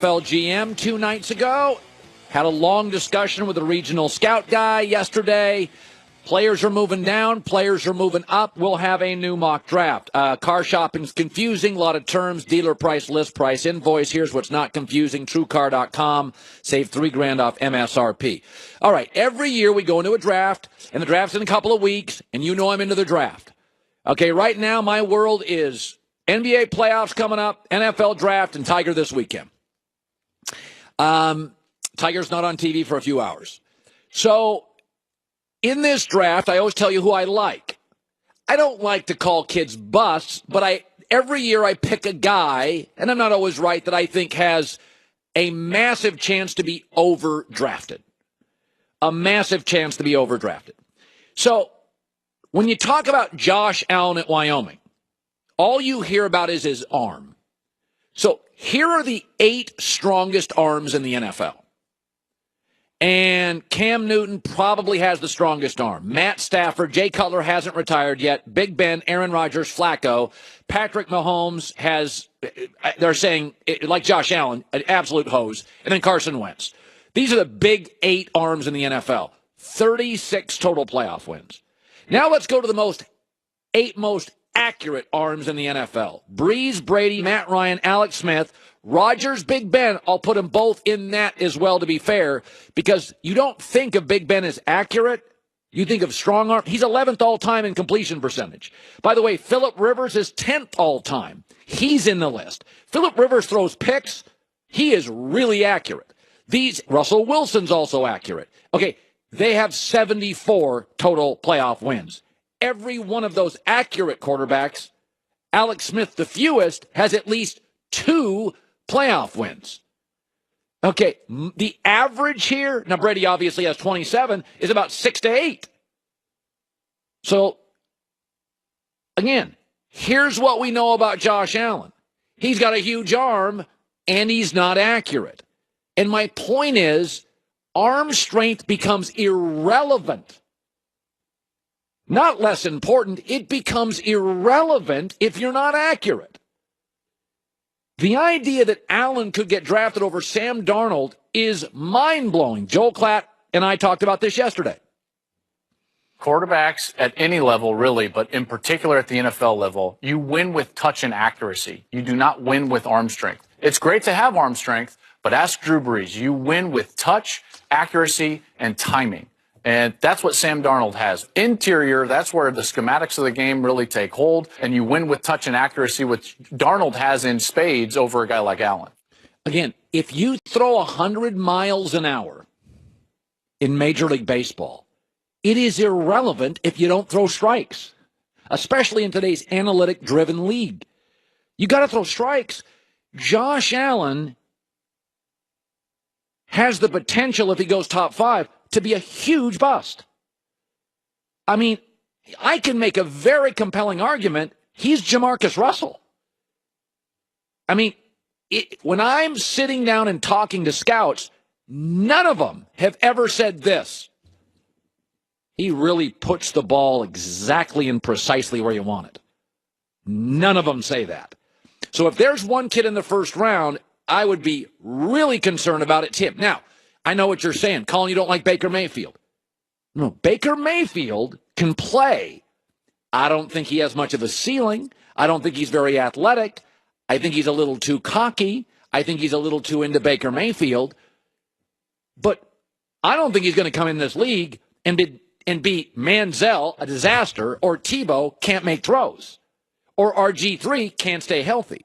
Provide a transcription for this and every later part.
NFL GM 2 nights ago. Had a long discussion with the regional scout guy yesterday. Players are moving down. Players are moving up. We'll have a new mock draft. Car shopping's confusing. A lot of terms. Dealer price, list price, invoice. Here's what's not confusing. TrueCar.com. Save $3,000 off MSRP. All right. Every year we go into a draft, and the draft's in a couple of weeks, and you know I'm into the draft. Okay, right now my world is NBA playoffs coming up, NFL draft, and Tiger this weekend. Tiger's not on TV for a few hours. So in this draft, I always tell you who I like. I don't like to call kids busts, but every year I pick a guy, and I'm not always right, that I think has a massive chance to be overdrafted. A massive chance to be overdrafted. So when you talk about Josh Allen at Wyoming, all you hear about is his arm. So here are the 8 strongest arms in the NFL. And Cam Newton probably has the strongest arm. Matt Stafford, Jay Cutler hasn't retired yet. Big Ben, Aaron Rodgers, Flacco. Patrick Mahomes has, they're saying, like Josh Allen, an absolute hose. And then Carson Wentz. These are the big 8 arms in the NFL. 36 total playoff wins. Now let's go to the 8 most accurate arms in the NFL. Breeze, Brady, Matt Ryan, Alex Smith, Rodgers, Big Ben. I'll put them both in that as well, to be fair, because you don't think of Big Ben as accurate. You think of strong arm. He's 11th all-time in completion percentage. By the way, Phillip Rivers is 10th all-time. He's in the list. Phillip Rivers throws picks. He is really accurate. Russell Wilson's also accurate. Okay, they have 74 total playoff wins. Every one of those accurate quarterbacks, Alex Smith, the fewest, has at least 2 playoff wins. Okay, the average here, now Brady obviously has 27, is about 6 to 8. So, again, here's what we know about Josh Allen. He's got a huge arm, and he's not accurate. And my point is, arm strength becomes irrelevant. Not less important, it becomes irrelevant if you're not accurate. The idea that Allen could get drafted over Sam Darnold is mind-blowing. Joel Klatt and I talked about this yesterday. Quarterbacks at any level, really, but in particular at the NFL level, you win with touch and accuracy. You do not win with arm strength. It's great to have arm strength, but ask Drew Brees. You win with touch, accuracy, and timing. And that's what Sam Darnold has. Interior, that's where the schematics of the game really take hold, and you win with touch and accuracy, which Darnold has in spades over a guy like Allen. Again, if you throw 100 miles an hour in Major League Baseball, it is irrelevant if you don't throw strikes, especially in today's analytic-driven league. You got to throw strikes. Josh Allen has the potential, if he goes top 5, to be a huge bust. I mean, I can make a very compelling argument. He's Jamarcus Russell. I mean, when I'm sitting down and talking to scouts, none of them have ever said this. He really puts the ball exactly and precisely where you want it. None of them say that. So if there's one kid in the first round, I would be really concerned about it, Tim. Now, I know what you're saying. Colin, you don't like Baker Mayfield. No, Baker Mayfield can play. I don't think he has much of a ceiling. I don't think he's very athletic. I think he's a little too cocky. I think he's a little too into Baker Mayfield. But I don't think he's going to come in this league and be Manziel, a disaster, or Tebow, can't make throws, or RG3 can't stay healthy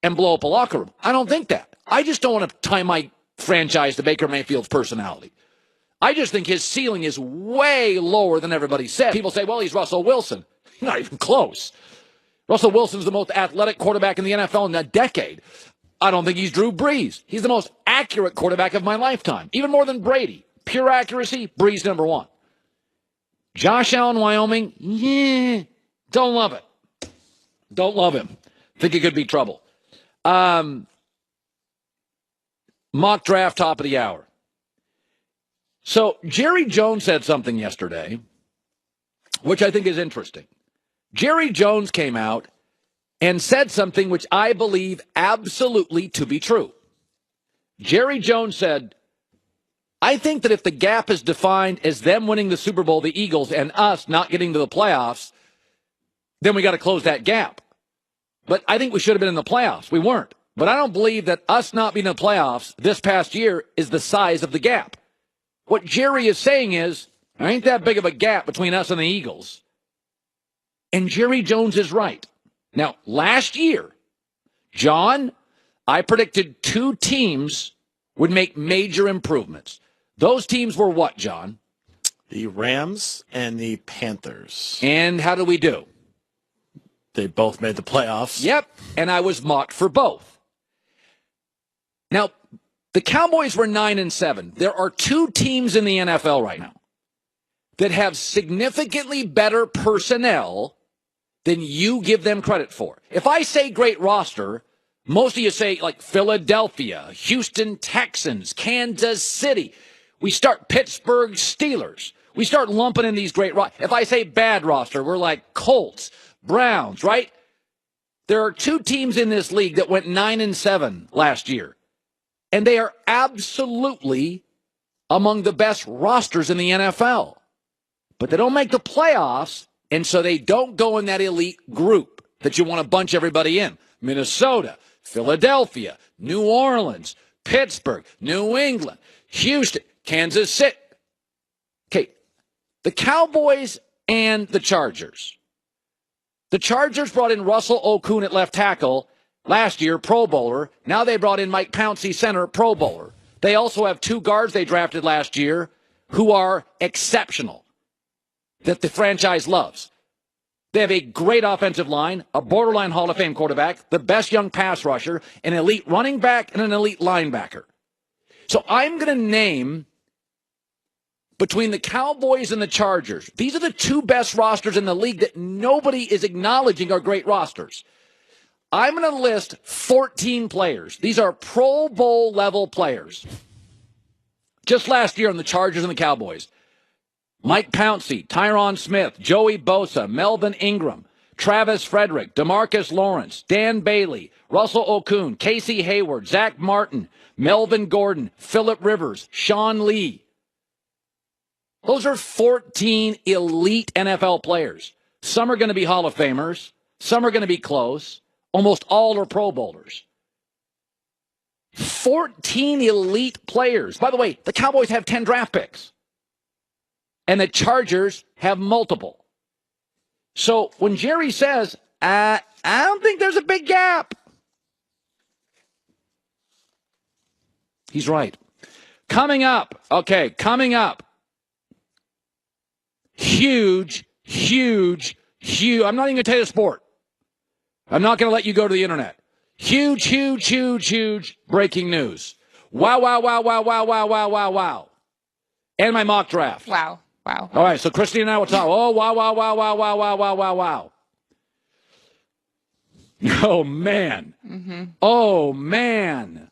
and blow up a locker room. I don't think that. I just don't want to tie my franchise to Baker Mayfield's personality. I just think his ceiling is way lower than everybody said. People say, well, he's Russell Wilson. Not even close. Russell Wilson's the most athletic quarterback in the NFL in a decade. I don't think he's Drew Brees. He's the most accurate quarterback of my lifetime, even more than Brady. Pure accuracy, Brees number 1. Josh Allen, Wyoming, don't love it. Don't love him. Think it could be trouble. Mock draft, top of the hour. So Jerry Jones said something yesterday, which I think is interesting. Jerry Jones came out and said something which I believe absolutely to be true. Jerry Jones said, I think that if the gap is defined as them winning the Super Bowl, the Eagles, and us not getting to the playoffs, then we got to close that gap. But I think we should have been in the playoffs. We weren't. But I don't believe that us not being in the playoffs this past year is the size of the gap. What Jerry is saying is, there ain't that big of a gap between us and the Eagles. And Jerry Jones is right. Now, last year, John, I predicted 2 teams would make major improvements. Those teams were what, John? The Rams and the Panthers. And how did we do? They both made the playoffs. Yep, and I was mocked for both. Now, the Cowboys were 9-7. There are 2 teams in the NFL right now that have significantly better personnel than you give them credit for. If I say great roster, most of you say like Philadelphia, Houston Texans, Kansas City. We start Pittsburgh Steelers. We start lumping in these great rosters. If I say bad roster, we're like Colts, Browns, right? There are 2 teams in this league that went 9-7 last year. And they are absolutely among the best rosters in the NFL. But they don't make the playoffs, and so they don't go in that elite group that you want to bunch everybody in. Minnesota, Philadelphia, New Orleans, Pittsburgh, New England, Houston, Kansas City. Okay, the Cowboys and the Chargers. The Chargers brought in Russell Okung at left tackle last year, Pro Bowler. Now they brought in Mike Pouncey, center, Pro Bowler. They also have 2 guards they drafted last year who are exceptional, that the franchise loves. They have a great offensive line, a borderline Hall of Fame quarterback, the best young pass rusher, an elite running back, and an elite linebacker. So I'm going to name, between the Cowboys and the Chargers, these are the 2 best rosters in the league that nobody is acknowledging are great rosters. I'm going to list 14 players. These are Pro Bowl level players. Just last year on the Chargers and the Cowboys, Mike Pouncey, Tyron Smith, Joey Bosa, Melvin Ingram, Travis Frederick, DeMarcus Lawrence, Dan Bailey, Russell Okung, Casey Hayward, Zach Martin, Melvin Gordon, Phillip Rivers, Sean Lee. Those are 14 elite NFL players. Some are going to be Hall of Famers. Some are going to be close. Almost all are Pro Bowlers. 14 elite players. By the way, the Cowboys have 10 draft picks. And the Chargers have multiple. So when Jerry says, I don't think there's a big gap, he's right. Coming up. Huge. I'm not even going to tell you the sport. I'm not going to let you go to the internet. Huge breaking news. Wow. And my mock draft. Wow. All right, so Christine and I will talk. Oh, wow. Oh, man. Mm-hmm. Oh, man.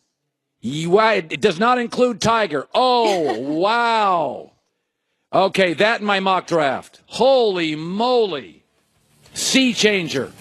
It does not include Tiger. Oh, wow. Okay, that in my mock draft. Holy moly. Sea changer.